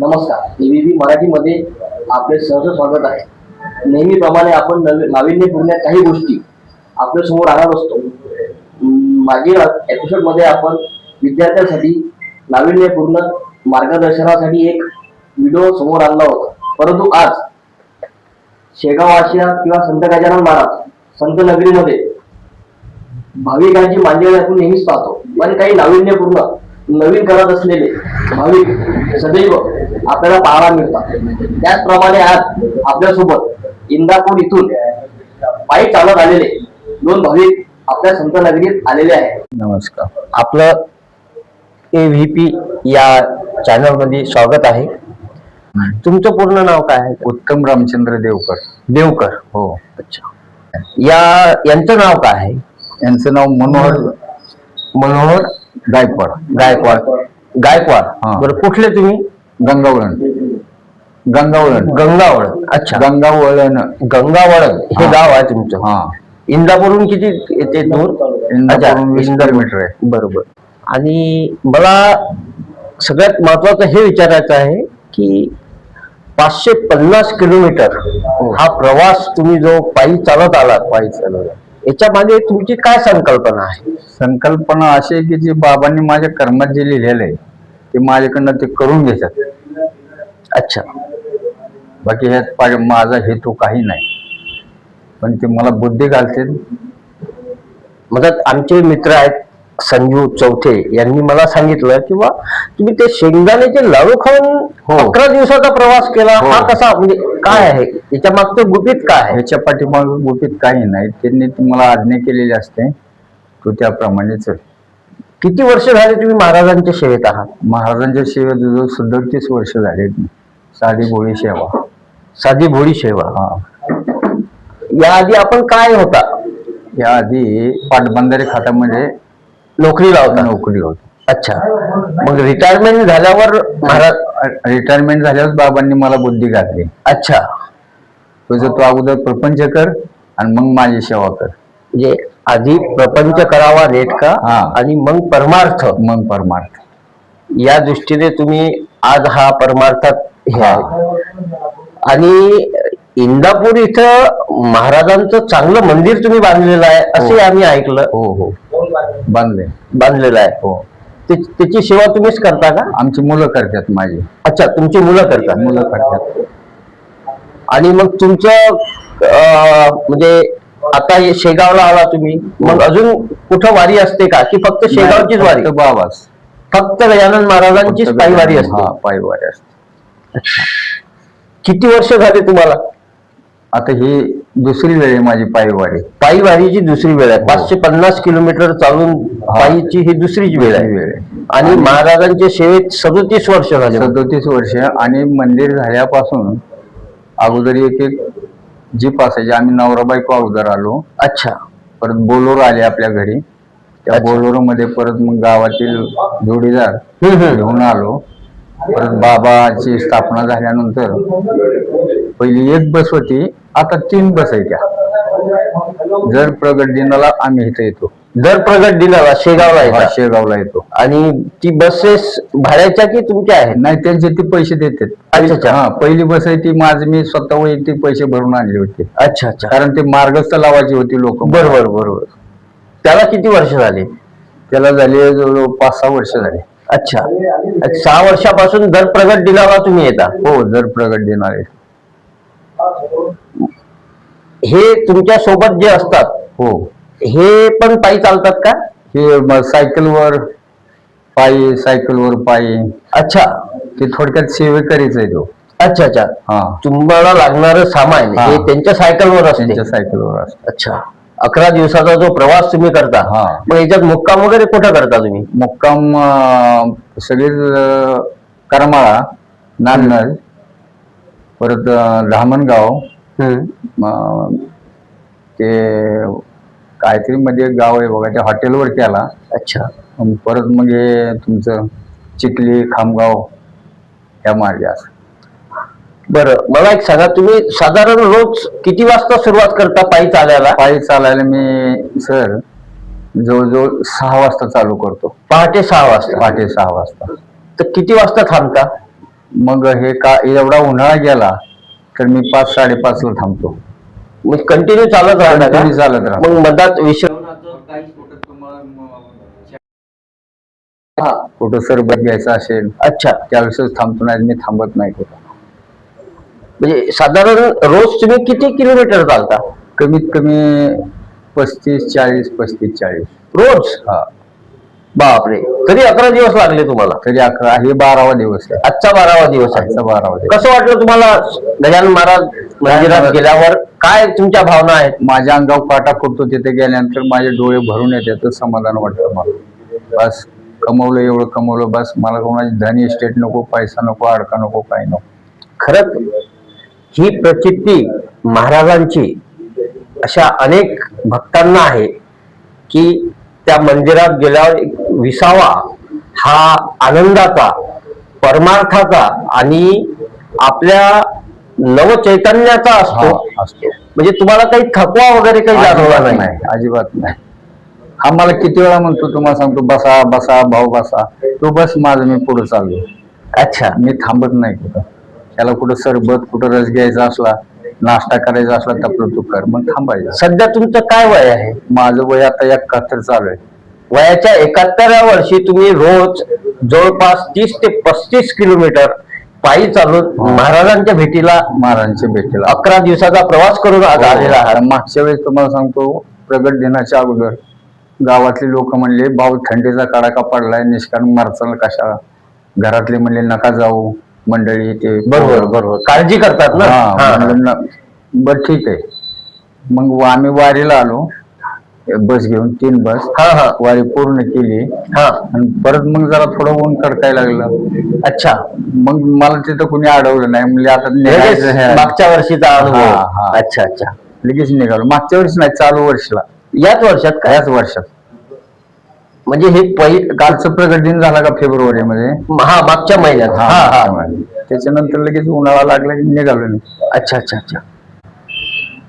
नमस्कार. एबीपी मराठीमध्ये आपले सहर्ष स्वागत आहे. नेहमीप्रमाणे आपण नाविन्यपूर्ण काही गोष्टी आपल्या समोर आणत असतो. मागील एपिसोडमध्ये आपण विद्यार्थ्यांसाठी नाविन्यपूर्ण मार्गदर्शनासाठी एक व्हिडिओ समोर आणला होता. परंतु आज शेगाव आशिया किंवा संत गजानन महाराज संत नगरीमध्ये भाविकांची मांदियाळी आपण नेहमीच पाहतो, पण काही नाविन्यपूर्ण नवीन करत असलेले भाविक सदैव आपल्याला पाहायला मिळतात. त्याचप्रमाणे आज आपल्यासोबत इंदापूर इथून पायी चालत आलेले दोन भाविक आपल्या संत नगरीत आलेले आहेत. नमस्कार. आपलं AVP या चॅनल मध्ये स्वागत आहे. तुमचं पूर्ण नाव काय आहे? उत्तम रामचंद्र देवकर. देवकर. हो. अच्छा. यांचं नाव काय आहे? यांचं नाव मनोहर गायकवाड. गायकवाड. हा. बरं, कुठले तुम्ही? गंगावळण. गंगावळण. अच्छा. गंगावळण हे गाव आहे तुमचं? हा. इंदापूरहून किती येते दूर? इंदापूरहून 20 किलोमीटर आहे. बरोबर. आणि मला सगळ्यात महत्वाचं हे विचारायचं आहे की 550 किलोमीटर हा प्रवास तुम्ही जो पायी चालत आलात, याच्या मागे तुमची काय संकल्पना आहे? संकल्पना अशी आहे की जे बाबांनी माझ्या कर्मात जे लिहिलेलं आहे ते माझ्याकडनं ते करून घेतात. अच्छा. बाकी ह्यात माझा हेतू काही नाही, पण ते मला बुद्धी घालते. मग आमचे मित्र आहेत संजू चौथे, यांनी मला सांगितलं की बा तुम्ही ते शेंगदाण्याचे लाडू खाऊन 11 दिवसाचा प्रवास केला. हा कसा, म्हणजे काय आहे याच्या मागचं गुपित काय आहे? ह्याच्या पाठीमागे गुपित काही नाही. त्यांनी मला आज्ञा केलेली असते, तो त्याप्रमाणे चल. किती वर्ष झाले तुम्ही महाराजांच्या सेवेत आहात? महाराजांच्या सेवेत जो 37 वर्ष झाले. साधी भोळी सेवा. साधी भोळी सेवा. हा. याआधी आपण काय होता? याआधी पाटबंधारे खात्यामध्ये नोकरीला होता. नोकरी होती. अच्छा. मग रिटायरमेंट झाल्यावर रिटायरमेंट झाल्यावर बाबांनी मला बुद्धी घातली. अच्छा. तुझं तू अगोदर प्रपंच कर आणि मग माझी सेवा कर. म्हणजे आधी प्रपंच करावा नेटका आणि मग परमार्थ. या दृष्टीने तुम्ही आज हा परमार्थात हे आहे. आणि इंदापूर इथं महाराजांचं चांगलं मंदिर तुम्ही बांधलेलं आहे असे आम्ही ऐकलं. हो. बांधलेलं आहे. हो. त्याची सेवा तुम्हीच करता का? आमची मुलं करतात माझी. अच्छा, तुमची मुलं करतात. आणि मग तुमचं म्हणजे आता शेगावला आला तुम्ही, मग अजून कुठं वारी असते का की फक्त शेगावचीच वारी? बाबाच. फक्त गजानन महाराजांचीच पायवारी असते? पायवारी असते. अच्छा. किती वर्ष झाले तुम्हाला? आता ही दुसरी वेळ आहे माझी पायवारीची दुसरी वेळ आहे. 550 किलोमीटर चालून पायीची ही दुसरीच वेळ आहे. आणि महाराजांच्या सेवेत 37 वर्ष झाले. 37 वर्ष. आणि मंदिर झाल्यापासून अगोदर एक जीप असायची. आम्ही नवरा बायको अगोदर आलो. अच्छा. परत बोलोरो आले आपल्या घरी. त्या बोलोरो मध्ये परत मग गावातील जोडीदार घेऊन आलो. परत बाबाची स्थापना झाल्यानंतर पहिली एक बस होती, आता 3 बस आहे. त्या दर प्रगट दिनाला आम्ही इथे येतो. दर प्रगट दिनाला शेगावला येतो. आणि ती बसेस भाड्याच्या की तुमच्या आहेत? नाही, त्यांचे ते पैसे देतात. अच्छा. हा, पहिली बस आहे ती मी स्वतः वैयक्तिक पैसे भरून आणले होते. अच्छा. कारण ते मार्गस्थ लावायची होती लोक. बरोबर. त्याला किती वर्ष झाली? त्याला झाले जवळ 5-6 वर्ष झाले. अच्छा. 6 वर्षापासून दर प्रगट दिनाला तुम्ही येता? हो, दर प्रगट दिनाला. हे तुमच्या सोबत जे असतात, हो, हे पण पायी चालतात का? हे सायकलवर पायी. अच्छा. ते थोडक्यात सेवेकरीच आहे तो. अच्छा. हा. तुम्हाला लागणारं सामान हे त्यांच्या सायकलवर असते? अच्छा. 11 दिवसाचा जो प्रवास तुम्ही करता, मग याच्यात मुक्काम वगैरे कुठं करता तुम्ही? मुक्काम सगळे करमाळा, नान्नज, परत धामणगाव, ते काहीतरी मध्ये गाव आहे बघा, त्या हॉटेलवर केला. अच्छा. परत मग हे तुमचं चिखली, खामगाव या मार्गे असं. बरं, मला एक सांगा, तुम्ही साधारण रोज किती वाजता सुरुवात करता पायी चालायला? मी सर जवळजवळ 6 वाजता चालू करतो. पहाटे 6 वाजता? पहाटे 6 वाजता. तर किती वाजता थांबता? मग हे का एवढा उन्हाळा गेला तर मी 5-5:30ला थांबतो. मग कंटिन्यू चालत राहणार का? Continue चालत राहतो. मग मधात विश्राम हा कुठं सरबत घ्यायचं असेल अच्छा. त्यावेळेसच थांबतो, नाही मी थांबत नाही कुठं. म्हणजे साधारण रोज तुम्ही किती किलोमीटर चालता? कमीत कमी 35-40 रोज? हा. बापरे, तरी 11 दिवस लागले तुम्हाला? तरी 11 हे 12वा दिवस आहे. आजचा 12वा दिवस आहे. आजचा 12वा दिवस. कसं वाटलं तुम्हाला गजानन महाराज मंदिरात गेल्यावर? काय तुमच्या भावना आहेत? माझ्या अंगावर काटा फुटतो तिथे गेल्यानंतर, माझे डोळे भरून येतात, समाधान वाटतं मला. बस कमवलं, एवढं कमवलं, बस मला कोणाची धनी इस्टेट नको, पैसा नको, अडका नको, काही नको. खरंच ही प्रचिती महाराजांची अशा अनेक भक्तांना आहे की त्या मंदिरात गेल्यावर एक विसावा हा आनंदाचा, परमार्थाचा आणि आपल्या नवचैतन्याचा असतो. म्हणजे तुम्हाला काही थकवा वगैरे काही जाणवला नाही? अजिबात नाही. हा मला किती वेळा म्हणतो, तुम्हाला सांगतो, बसा बसा भाऊ बसा, तो बस माझं मी पुढे चाललो. अच्छा. मी थांबत नाही कुठं. त्याला कुठं सरबत, कुठं रस घ्यायचा असला, नाश्ता करायचा असला, तपलं तू कर, मग थांबायचं. सध्या तुमचं काय वय आहे? माझं वय आता 71 चालू आहे. वयाच्या 71व्या वर्षी तुम्ही रोज जवळपास 30 ते 35 किलोमीटर पायी चालून महाराजांच्या भेटीला 11 दिवसाचा प्रवास करून आलेला आहात. मागच्या वेळेस तुम्हाला सांगतो, प्रगट दिनाच्या अगोदर गावातले लोक म्हणले, भाऊ थंडीचा कडाका पडलाय, निष्कारण मारचाल कशा. घरातले म्हणले नका जाऊ, मंडळी ते बरोबर काळजी करतात ना. बर ठीक आहे. मग आम्ही वारीला आलो, बस घेऊन 3 बस वारी पूर्ण केली. आणि परत मग जरा थोडं ऊन कडकायला लागलं. अच्छा. मग मला तिथं कुणी अडवलं नाही, म्हणजे आता मागच्या वर्षीचा अनुभव. अच्छा अच्छा. लगेच निघालो. मागच्या वर्षी नाही, चालू वर्षीला. याच वर्षात? याच वर्षात. म्हणजे हे कालचं प्रगट दिन झाला का फेब्रुवारी मध्ये? हा, मागच्या महिन्यात. त्याच्यानंतर लगेच उन्हाळा लागला की निघालो मी. अच्छा अच्छा अच्छा.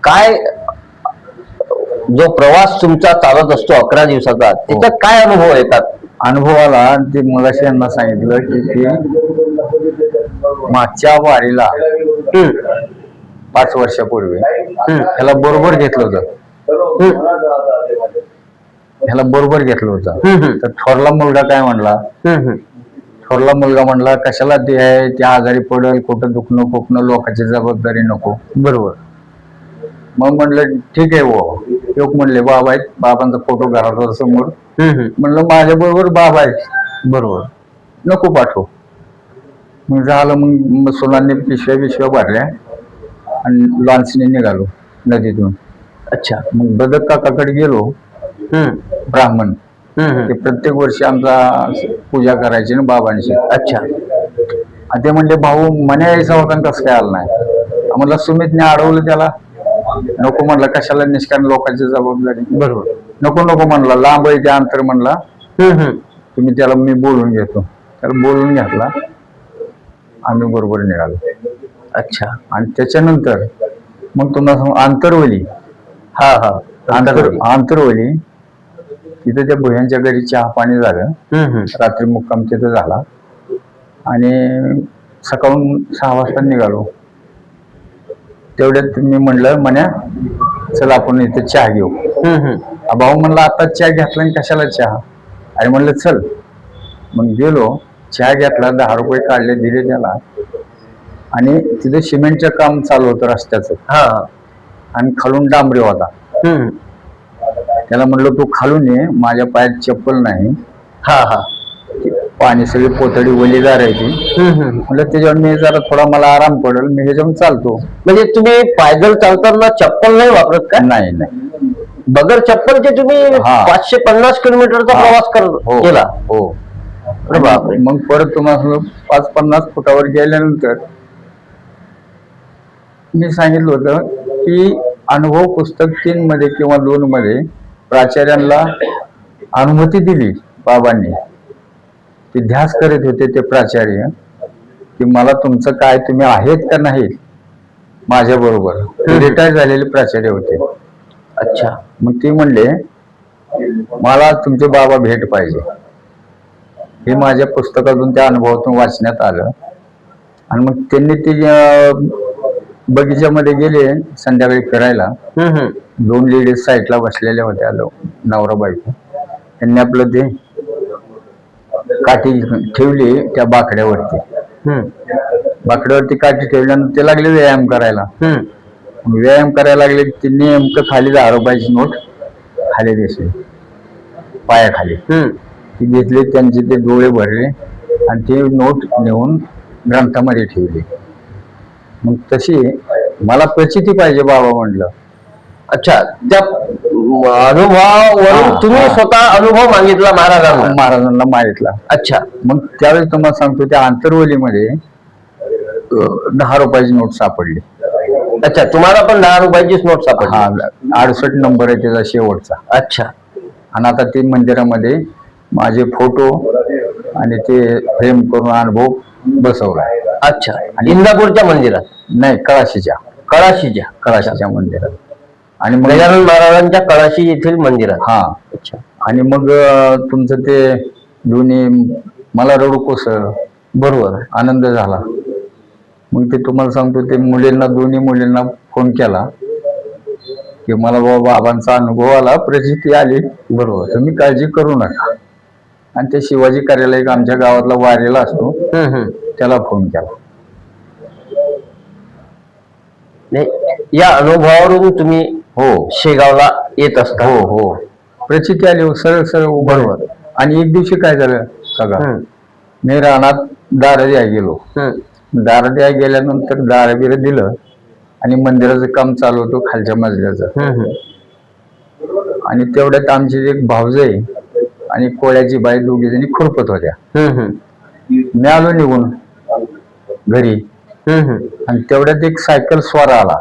काय जो प्रवास तुमचा चालत असतो 11 दिवसाचा, त्याच्यात काय अनुभव येतात? अनुभवाला ते मगाशी यांना सांगितलं की ते मागच्या वारीला 5 वर्षापूर्वी ह्याला बरोबर घेतलं होतं. तर थोरला मुलगा काय म्हणला, थोरला मुलगा म्हणला, कशाला ते आहे, त्या आजारी पडेल, कुठं दुखणं खोकणं, लोकांची जबाबदारी नको. बरोबर. मग म्हणलं ठीक आहे वो. लोक म्हणले बाबा आहेत, बाबांचा फोटो घरात समोर. म्हणलं माझ्या बरोबर बाबा आहेत, बरोबर, नको पाठवू. मग झालं. मग सोलांनी पिशव्या भरल्या आणि लॉन्चने निघालो नदीतून. अच्छा. मग बदक काकाकडे गेलो. ब्राह्मण ते प्रत्येक वर्षी आमचा पूजा करायची ना बाबांची. अच्छा. ते म्हणले भाऊ म्हणे यायचा होता, कसं काय आला नाही? म्हणलं सुमितने अडवलं त्याला. नको म्हणला, कशाला निष्कारण लोकांची जबाबदारी. बरोबर. नको म्हणला, लांब आहे ते अंतर म्हणला, तुम्ही त्याला मी बोलून घेतो. त्याला बोलून घेतला, आम्ही बरोबर निघालो. अच्छा. आणि त्याच्यानंतर मग तुम्हाला आंतरवली. आंतरवली तिथे त्या भुयांच्या घरी चहा पाणी झालं. रात्री मुक्काम तिथं झाला आणि सकाळून 6 वाजता निघालो. तेवढ्यात मी म्हणलं म्हण्या चल आपण इथे चहा घेऊ. भाऊ म्हणला आता चहा घेतला आणि कशाला चहा? अरे म्हणलं चल. मग गेलो, चहा घेतला, 10 रुपये काढले, दिले त्याला. आणि तिथे सिमेंटचं काम चालू होतं रस्त्याचं. आणि खालून डांबरी होता. त्याला म्हणलं तू खालून ये, माझ्या पायात चप्पल नाही. पाणी सगळी पोतडी वलीदार आहे ती. म्हणलं त्याच्यावर मी जरा थोडा मला आराम पडेल, मी ह्याच्यावर चालतो. म्हणजे तुम्ही पायदल चालताना चप्पल नाही वापरत का? नाही. बगर चप्पलचे तुम्ही 550 किलोमीटरचा प्रवास केला? हो. मग परत तुम्हाला 5-50 फुटावर गेल्यानंतर मी सांगितलं होतं की अनुभव पुस्तक 3 मध्ये किंवा 2 मध्ये प्राचार्यांना अनुमती दिली बाबांनी. ते ध्यास करत होते ते प्राचार्य की मला तुमचं काय, तुम्ही आहेत का नाही माझ्या बरोबर. रिटायर झालेले प्राचार्य होते. अच्छा. मग ते म्हणले मला तुमचे बाबा भेट पाहिजे. हे माझ्या पुस्तकातून त्या अनुभवातून वाचण्यात आलं. आणि मग त्यांनी ते बगीच्यामध्ये गेले संध्याकाळी फिरायला. 2 लेडीज साईडला बसलेल्या होत्या, नवरा बायको. त्यांनी आपलं ते काठी ठेवली त्या बाकड्यावरती. बाकड्यावरती काठी ठेवल्यानंतर ते लागले व्यायाम करायला. व्यायाम करायला लागले, ते नेमकं खाली 10 रुपयाची नोट खाली दिसली पायाखाली. ती घेतली, त्यांचे ते डोळे भरले आणि ते नोट नेऊन ग्रंथामध्ये ठेवली. मग तशी मला प्रचिती पाहिजे बाबा म्हटलं. अच्छा, त्या अनुभवावरून तुम्ही स्वतः अनुभव मागितला महाराजांना मागितला. अच्छा, मग त्यावेळेस तुम्हाला सांगतो, त्या आंतरवलीमध्ये 10 रुपयाची नोट सापडली. अच्छा, तुम्हाला पण 10 रुपयाचीच नोट सापडली? हा, 68 नंबर आहे त्याचा शेवटचा. अच्छा. आणि आता ते मंदिरामध्ये माझे फोटो आणि ते फ्रेम करून अनुभव बसवलाय. अच्छा, इंदापूरच्या मंदिरात? नाही, कळाशीच्या मंदिरात. आणि मग गजानन महाराजांच्या कळाशी येथील मंदिरात? हा. अच्छा. आणि मग तुमचं ते दोन्ही मला रडू कोसळ, बरोबर, आनंद झाला. मग ते तुम्हाला सांगतो, ते दोन्ही मुलींना फोन केला की मला बाबांचा अनुभव आला, प्रचिती आली. बरोबर, तुम्ही काळजी करू नका. आणि ते शिवाजी कार्यालय आमच्या गावातला वारीला असतो, त्याला फोन केला. या अनुभवावरून तुम्ही शेगावला येत असता? हो. प्रचिती आली, सरळ बरोबर. आणि एक दिवशी काय झालं सगळा, मी रानात दार द्या गेलो. दार द्या गेल्यानंतर दार बिर दिलं आणि मंदिराचं काम चालू होतं खालच्या मजल्याचं. आणि तेवढ्यात आमची एक भावजय आणि कोळ्याची बाई दोघी जणी खुरपत होत्या. मी आलो निघून घरी. आणि तेवढ्यात एक सायकल स्वार आला.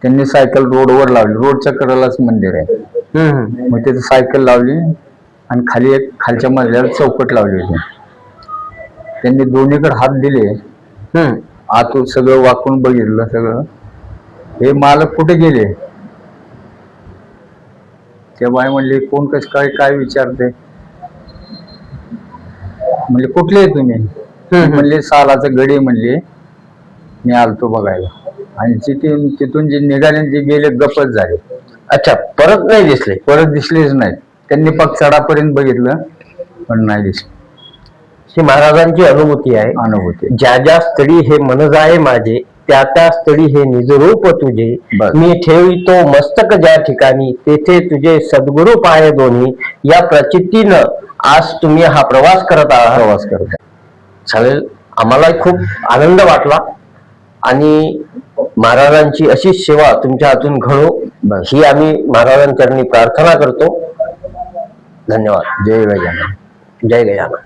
त्यांनी सायकल रोडवर लावली. रोडच्या कडेलाच मंदिर आहे. मग त्याची सायकल लावली आणि खाली एक खालच्या मजल्यावर चौकट लावली होती. त्यांनी दोन्हीकडे हात दिले. आतून सगळं वाकून बघितलं सगळं. हे मालक कुठे गेले? त्या बाई म्हणली, कोण कसं काय विचारते? म्हणले, कुठले आहे तुम्ही? म्हणले, सालाचं गडी. म्हणले, मी आलतो बघायला. आणि तिथून जे निघाले जे गेले गप्पच झाले. अच्छा, परत नाही दिसले? परत दिसलेच नाहीत. त्यांनी पक्षाडापर्यंत बघितलं पण नाही दिसले. ही महाराजांची अनुभूती आहे. ज्या स्थळी हे मन जाये माझे, त्या स्थळी हे निजरूप तुझे. मी ठेवितो मस्तक ज्या ठिकाणी, तेथे तुझे सद्गुरु पाय दोन्ही. या प्रचितीनं आज तुम्ही हा प्रवास करत आहात. चालेल, आम्हाला खूप आनंद वाटला. आणि महाराजांची अशी सेवा तुमच्या हातून घडो ही आम्ही महाराजांचरणी प्रार्थना करतो. धन्यवाद. जय गजानन. जय गजानन.